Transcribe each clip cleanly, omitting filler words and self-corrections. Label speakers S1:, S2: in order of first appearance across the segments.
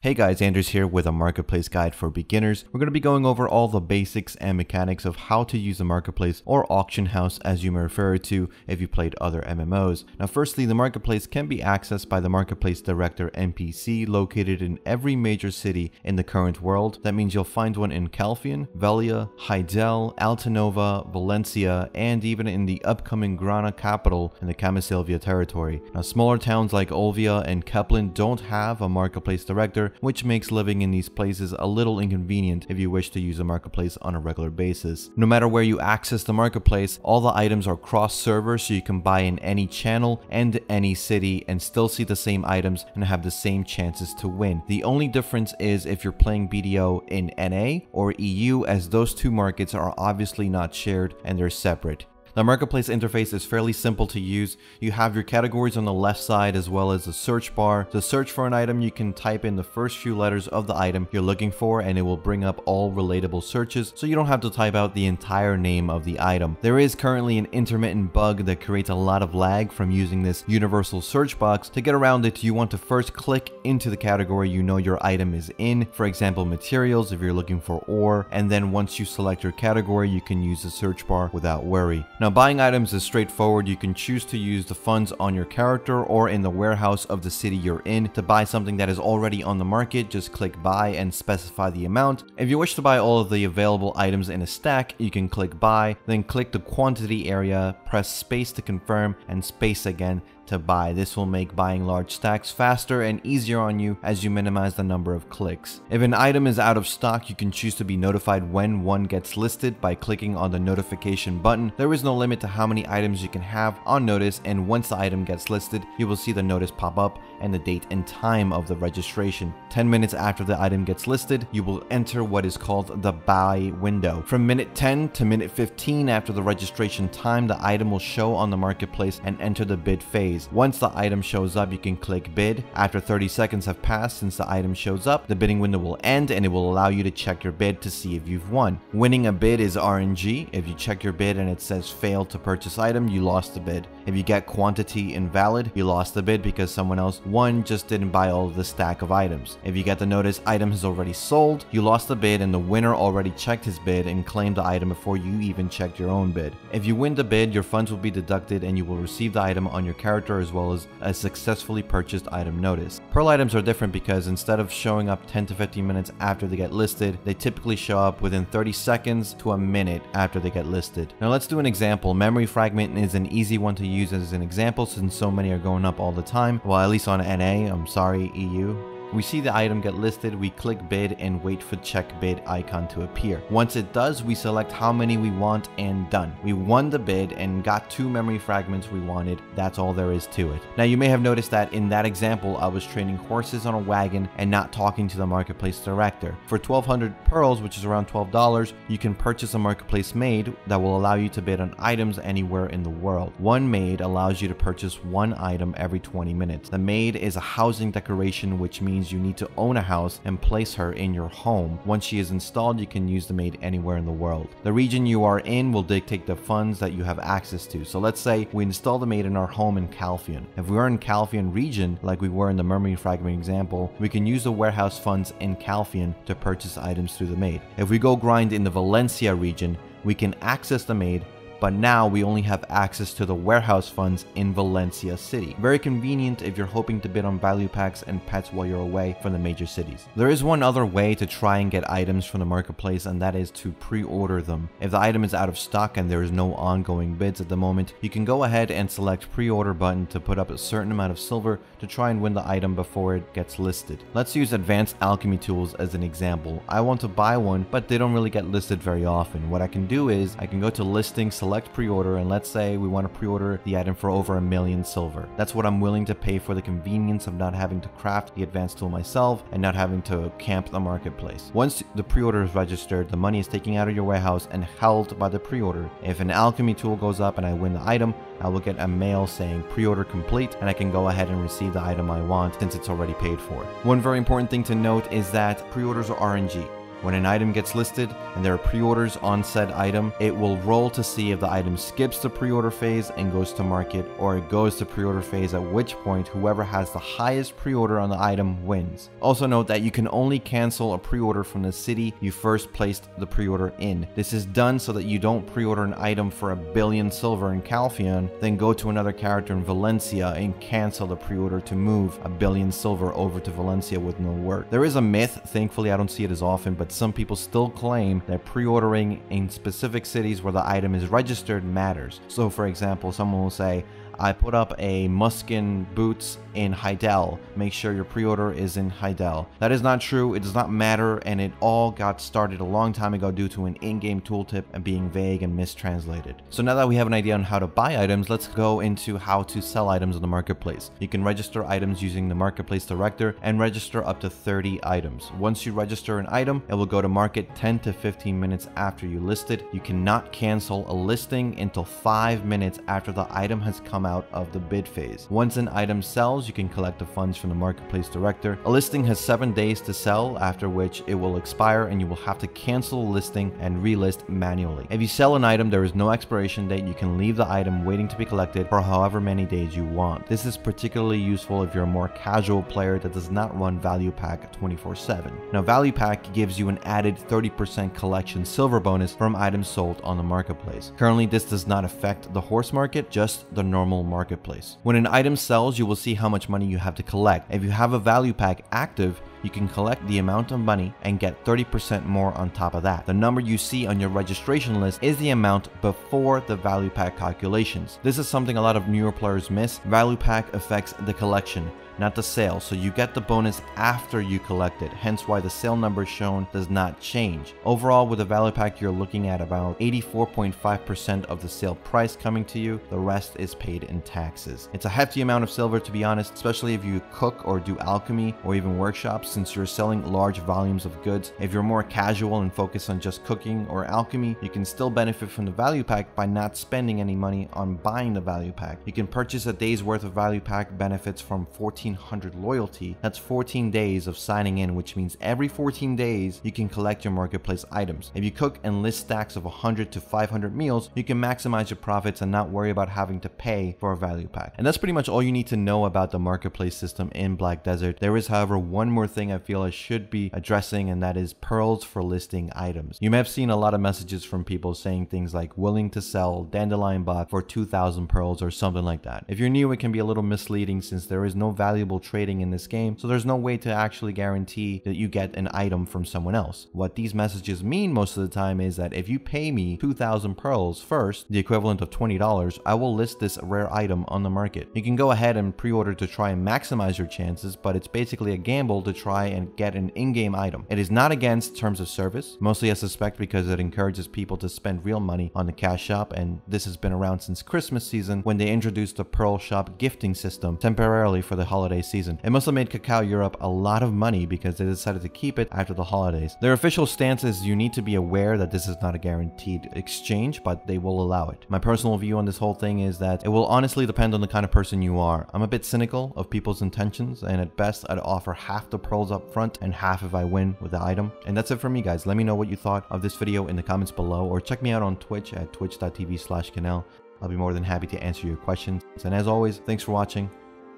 S1: Hey guys, Andrews here with a marketplace guide for beginners. We're going to be going over all the basics and mechanics of how to use a marketplace or auction house as you may refer to if you played other MMOs. Now firstly, the marketplace can be accessed by the Marketplace Director NPC located in every major city in the current world. That means you'll find one in Calfion, Velia, Hydael, Altanova, Valencia, and even in the upcoming Grana capital in the Camisilvia territory. Now smaller towns like Olvia and Keplen don't have a marketplace director, which makes living in these places a little inconvenient if you wish to use a marketplace on a regular basis. No matter where you access the marketplace, all the items are cross-server, so you can buy in any channel and any city and still see the same items and have the same chances to win. The only difference is if you're playing BDO in NA or EU, as those two markets are obviously not shared and they're separate. The marketplace interface is fairly simple to use. You have your categories on the left side as well as the search bar. To search for an item, you can type in the first few letters of the item you're looking for and it will bring up all relatable searches, so you don't have to type out the entire name of the item. There is currently an intermittent bug that creates a lot of lag from using this universal search box. To get around it, you want to first click into the category you know your item is in, for example materials if you're looking for ore, and then once you select your category you can use the search bar without worry. Now buying items is straightforward. You can choose to use the funds on your character or in the warehouse of the city you're in. To buy something that is already on the market, just click buy and specify the amount. If you wish to buy all of the available items in a stack, you can click buy, then click the quantity area, press space to confirm and space again to buy. This will make buying large stacks faster and easier on you as you minimize the number of clicks. If an item is out of stock, you can choose to be notified when one gets listed by clicking on the notification button. There is no limit to how many items you can have on notice, and once the item gets listed, you will see the notice pop up and the date and time of the registration. 10 minutes after the item gets listed, you will enter what is called the buy window. From minute 10 to minute 15 after the registration time, the item will show on the marketplace and enter the bid phase. Once the item shows up, you can click bid. After 30 seconds have passed since the item shows up, the bidding window will end and it will allow you to check your bid to see if you've won. Winning a bid is RNG. If you check your bid and it says failed to purchase item, you lost the bid. If you get quantity invalid, you lost the bid because someone else won, just didn't buy all of the stack of items. If you get the notice item has already sold, you lost the bid and the winner already checked his bid and claimed the item before you even checked your own bid. If you win the bid, your funds will be deducted and you will receive the item on your character as well as a successfully purchased item notice. Pearl items are different because instead of showing up 10 to 15 minutes after they get listed, they typically show up within 30 seconds to a minute after they get listed. Now let's do an example. Memory fragment is an easy one to use as an example since so many are going up all the time. Well, at least on NA, I'm sorry, EU. We see the item get listed, we click bid and wait for check bid icon to appear. Once it does, we select how many we want and done. We won the bid and got 2 memory fragments we wanted. That's all there is to it. Now you may have noticed that in that example, I was trading horses on a wagon and not talking to the marketplace director. For 1200 pearls, which is around $12, you can purchase a marketplace maid that will allow you to bid on items anywhere in the world. One maid allows you to purchase 1 item every 20 minutes. The maid is a housing decoration, which means you need to own a house and place her in your home. Once she is installed, you can use the maid anywhere in the world. The region you are in will dictate the funds that you have access to. So let's say we install the maid in our home in Calfion. If we are in Calfion region, like we were in the memory fragment example, we can use the warehouse funds in Calfion to purchase items through the maid. If we go grind in the Valencia region, we can access the maid, but now we only have access to the warehouse funds in Valencia City. Very convenient if you're hoping to bid on value packs and pets while you're away from the major cities. There is one other way to try and get items from the marketplace, and that is to pre-order them. If the item is out of stock and there is no ongoing bids at the moment, you can go ahead and select pre-order button to put up a certain amount of silver to try and win the item before it gets listed. Let's use advanced alchemy tools as an example. I want to buy one, but they don't really get listed very often. What I can do is I can go to listing, select pre-order, and let's say we want to pre-order the item for over 1 million silver. That's what I'm willing to pay for the convenience of not having to craft the advanced tool myself and not having to camp the marketplace. Once the pre-order is registered, the money is taken out of your warehouse and held by the pre-order. If an alchemy tool goes up and I win the item, I will get a mail saying pre-order complete, and I can go ahead and receive the item I want since it's already paid for. One very important thing to note is that pre-orders are RNG. When an item gets listed and there are pre-orders on said item, it will roll to see if the item skips the pre-order phase and goes to market, or it goes to pre-order phase, at which point whoever has the highest pre-order on the item wins. Also note that you can only cancel a pre-order from the city you first placed the pre-order in. This is done so that you don't pre-order an item for 1 billion silver in Calpheon, then go to another character in Valencia and cancel the pre-order to move 1 billion silver over to Valencia with no work. There is a myth, thankfully I don't see it as often, but some people still claim that pre-ordering in specific cities where the item is registered matters. So for example, someone will say, I put up a Muskin boots in Heidel. Make sure your pre-order is in Heidel. That is not true. It does not matter, and it all got started a long time ago due to an in-game tooltip and being vague and mistranslated. So now that we have an idea on how to buy items, let's go into how to sell items on the marketplace. You can register items using the marketplace director and register up to 30 items. Once you register an item, it will go to market 10 to 15 minutes after you list it. You cannot cancel a listing until 5 minutes after the item has come out of the bid phase. Once an item sells, you can collect the funds from the marketplace director. A listing has 7 days to sell, after which it will expire and you will have to cancel the listing and relist manually. If you sell an item, there is no expiration date. You can leave the item waiting to be collected for however many days you want. This is particularly useful if you're a more casual player that does not run Value Pack 24/7. Now, Value Pack gives you an added 30% collection silver bonus from items sold on the marketplace. Currently, this does not affect the horse market, just the normal marketplace. When an item sells, you will see how much money you have to collect. If you have a Value Pack active, you can collect the amount of money and get 30% more on top of that. The number you see on your registration list is the amount before the Value Pack calculations. This is something a lot of newer players miss. Value Pack affects the collection, not the sale, so you get the bonus after you collect it, hence why the sale number shown does not change. Overall, with the Value Pack, you're looking at about 84.5% of the sale price coming to you. The rest is paid in taxes. It's a hefty amount of silver, to be honest, especially if you cook or do alchemy or even workshops, since you're selling large volumes of goods. If you're more casual and focused on just cooking or alchemy, you can still benefit from the Value Pack by not spending any money on buying the Value Pack. You can purchase a day's worth of Value Pack benefits from 1400 loyalty. That's 14 days of signing in, which means every 14 days you can collect your marketplace items. If you cook and list stacks of 100 to 500 meals, you can maximize your profits and not worry about having to pay for a Value Pack. And that's pretty much all you need to know about the marketplace system in Black Desert. There is, however, one more thing I feel I should be addressing, and that is pearls for listing items. You may have seen a lot of messages from people saying things like willing to sell Dandelion Bot for 2,000 pearls or something like that. If you're new, it can be a little misleading since there is no valuable trading in this game, so there's no way to actually guarantee that you get an item from someone else. What these messages mean most of the time is that if you pay me 2,000 pearls first, the equivalent of $20, I will list this rare item on the market. You can go ahead and pre-order to try and maximize your chances, but it's basically a gamble to try and get an in-game item. It is not against terms of service, mostly I suspect because it encourages people to spend real money on the cash shop, and this has been around since Christmas season when they introduced the Pearl Shop gifting system temporarily for the holiday season. It must have made Cacao Europe a lot of money because they decided to keep it after the holidays. Their official stance is you need to be aware that this is not a guaranteed exchange, but they will allow it. My personal view on this whole thing is that it will honestly depend on the kind of person you are. I'm a bit cynical of people's intentions, and at best I'd offer half the pearls up front and half if I win with the item. And that's it for me, guys. Let me know what you thought of this video in the comments below, or check me out on Twitch at twitch.tv/Canel. I'll be more than happy to answer your questions. And as always, thanks for watching.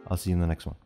S1: I'll see you in the next one.